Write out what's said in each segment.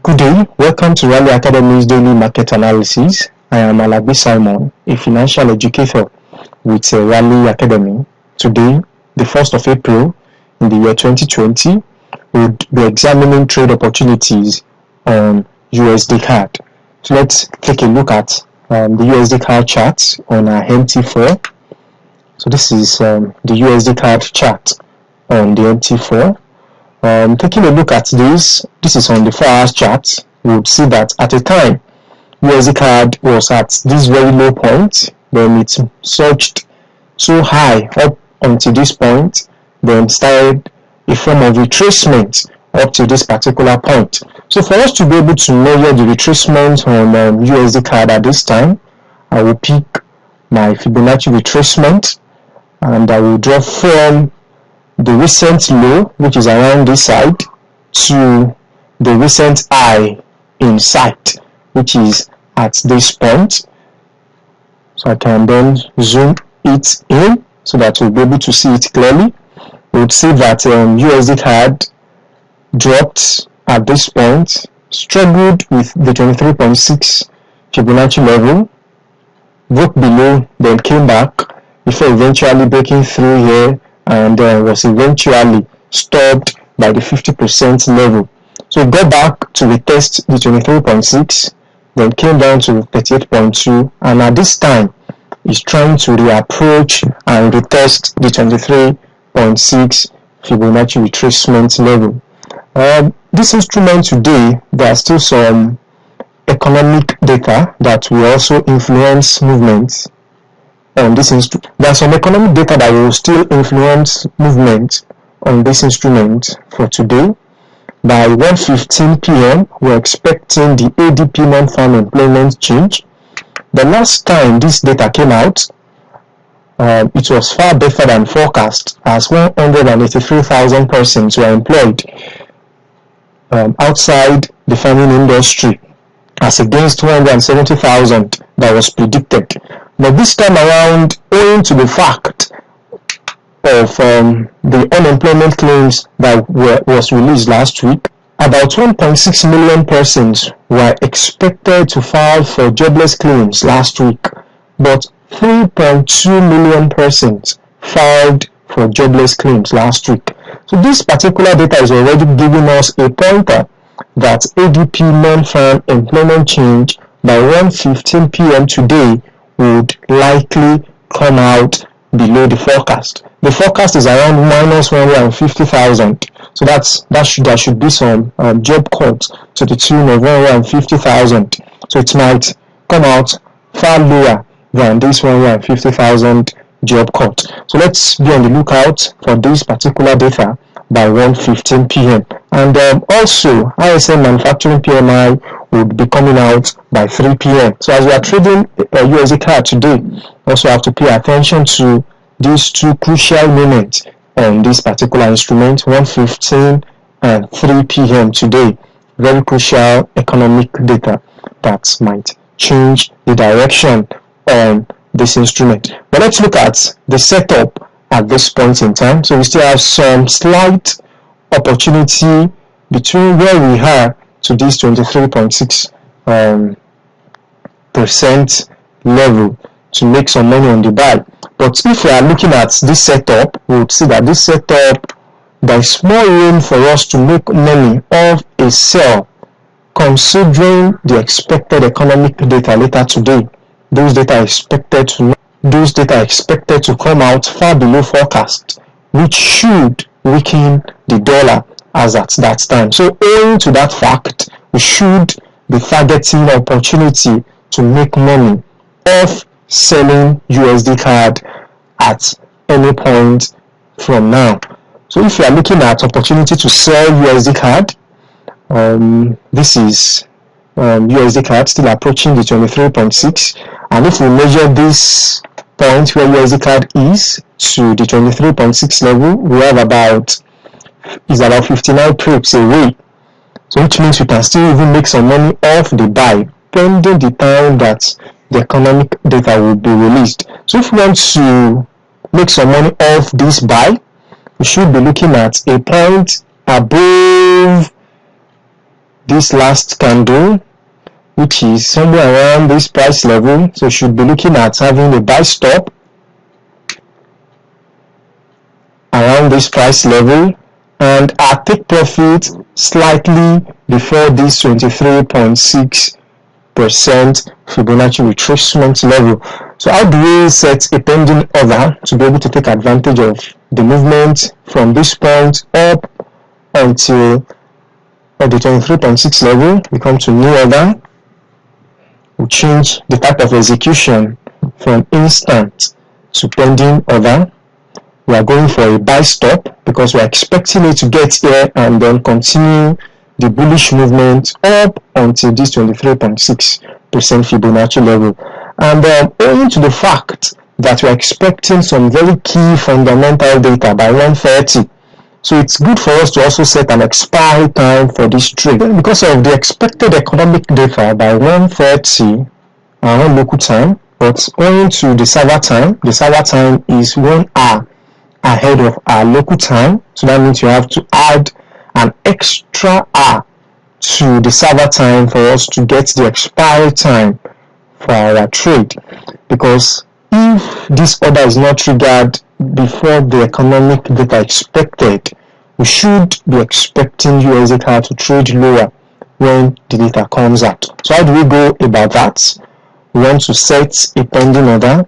Good day, welcome to Rally Academy's daily market analysis. I am Alabi Simon, a financial educator with Rally Academy. Today, the 1st of April in the year 2020, we'll be examining trade opportunities on USDCAD. So let's take a look at the USDCAD chart on our MT4. So this is the USDCAD chart on the MT4. Taking a look at this is on the 4 hours chart. We would see that at a time, USDCAD was at this very low point, then it surged so high up until this point, then started a form of retracement up to this particular point. So for us to be able to measure the retracement on USDCAD at this time, I will pick my Fibonacci retracement and I will draw from the recent low, which is around this side, to the recent high in sight, which is at this point. So I can then zoom it in so that we'll be able to see it clearly. We would see that USDCAD dropped at this point, struggled with the 23.6 Fibonacci level, broke below, then came back before eventually breaking through here, and was eventually stopped by the 50% level. So it got back to retest the 23.6, then came down to 38.2, and at this time is trying to reapproach and retest the 23.6 Fibonacci retracement level. This instrument today, there are still some economic data that will also influence movements on this instrument. There are some economic data that will still influence movement on this instrument for today. By 1:15 p.m., we're expecting the ADP non-farm employment change. The last time this data came out, it was far better than forecast, as 183,000 persons were employed outside the farming industry, as against 270,000 that was predicted. But this time around, owing to the fact of the unemployment claims that was released last week, about 1.6 million persons were expected to file for jobless claims last week, but 3.2 million persons filed for jobless claims last week. So this particular data is already giving us a pointer that ADP non-farm employment change by 1:15 p.m. today would likely come out below the forecast. The forecast is around minus 150,000. So there should be some job cuts to the tune of 150,000. So it might come out far lower than this 150,000 job cut. So let's be on the lookout for this particular data by 1:15 p.m. And also ISM manufacturing PMI would be coming out by 3 p.m. So as we are trading USDCAD today, also have to pay attention to these two crucial moments on this particular instrument, 1:15 and 3 p.m. today. Very crucial economic data that might change the direction on this instrument. But let's look at the setup at this point in time. So we still have some slight opportunity between where we are to this 23.6% level to make some money on the buy. But if we are looking at this setup, we would see that this setup, there is more room for us to make money off a sell, considering the expected economic data later today. Those data are expected to come out far below forecast, which should weaken the dollar as at that time. So owing to that fact, we should be targeting opportunity to make money off selling USDCAD at any point from now. So if you are looking at opportunity to sell USDCAD, this is USDCAD still approaching the 23.6, and if we measure this point where USDCAD is to the 23.6 level, we have about 59 pips away. So which means we can still even make some money off the buy, pending the time that the economic data will be released. So if we want to make some money off this buy, we should be looking at a point above this last candle, which is somewhere around this price level. So should be looking at having a buy stop around this price level, and our take profit slightly before this 23.6% Fibonacci retracement level. So how do we set a pending order to be able to take advantage of the movement from this point up until the 23.6 level? We come to new order. We change the type of execution from instant to pending order. We are going for a buy stop because we are expecting it to get here and then continue the bullish movement up until this 23.6% Fibonacci level. And owing to the fact that we are expecting some very key fundamental data by 1:30, so it's good for us to also set an expiry time for this trade. Because of the expected economic data by 1:30 around local time, but owing to the server time is 1 hour ahead of our local time, so that means you have to add an extra hour to the server time for us to get the expiry time for our trade. Because if this order is not triggered before the economic data expected, we should be expecting USDCAD to trade lower when the data comes out. So how do we go about that? We want to set a pending order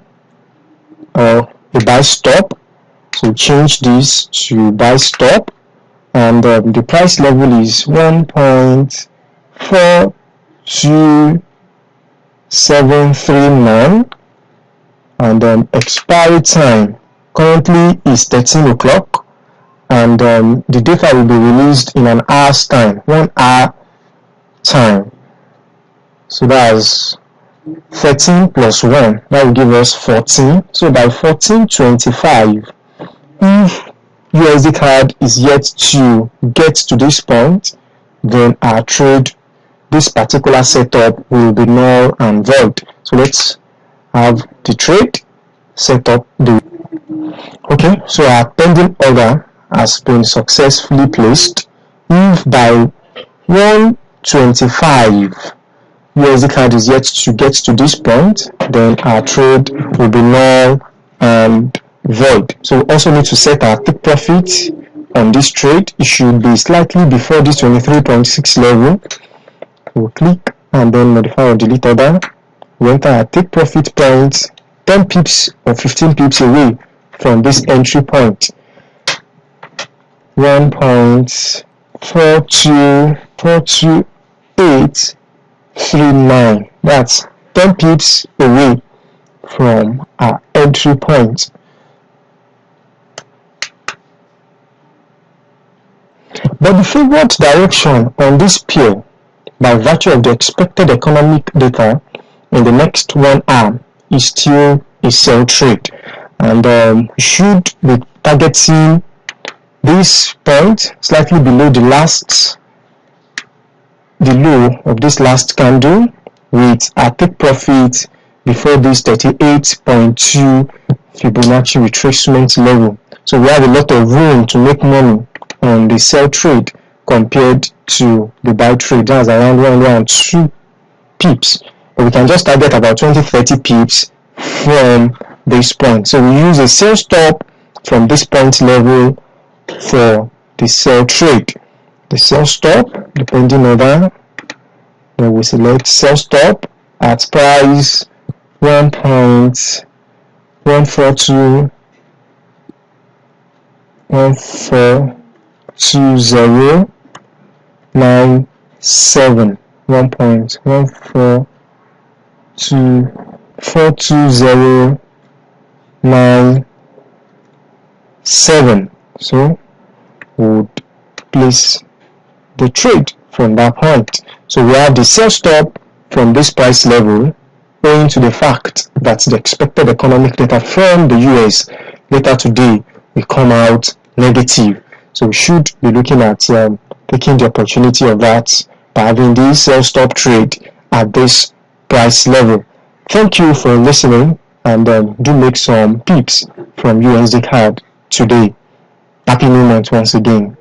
or a buy stop. So change this to buy stop, and the price level is 1.42739, and expiry time currently is 13 o'clock, and the data will be released in an hour's time, 1 hour time. So that's 13 plus 1, that will give us 14. So by 14:25, if USDCAD is yet to get to this point, then our trade, this particular setup, will be null and void. So let's have the trade set up. Okay, so our pending order has been successfully placed. If by 1:25 USDCAD is yet to get to this point, then our trade will be null and void. So we also need to set our take profit on this trade. It should be slightly before this 23.6 level. We'll click and then modify or delete order. We enter our take profit point 10 pips or 15 pips away from this entry point. 1.42839. That's 10 pips away from our entry point. But the favored direction on this pair, by virtue of the expected economic data in the next 1 hour, is still a sell trade, and should be targeting this point slightly below the low of this last candle, with a take profit before this 38.2 Fibonacci retracement level. So we have a lot of room to make money on the sell trade compared to the buy trade. That's around 2 pips, but we can just target about 20-30 pips from this point. So we use a sell stop from this point level for the sell trade. The sell stop, depending on that, then we select sell stop at price 1.142142097, 1.142042097. So we would place the trade from that point. So we have the sell stop from this price level, owing to the fact that the expected economic data from the US later today will come out negative. So we should be looking at taking the opportunity of that by having this sell stop trade at this price level. Thank you for listening, and do make some pips from USDCAD today. Happy New Month once again.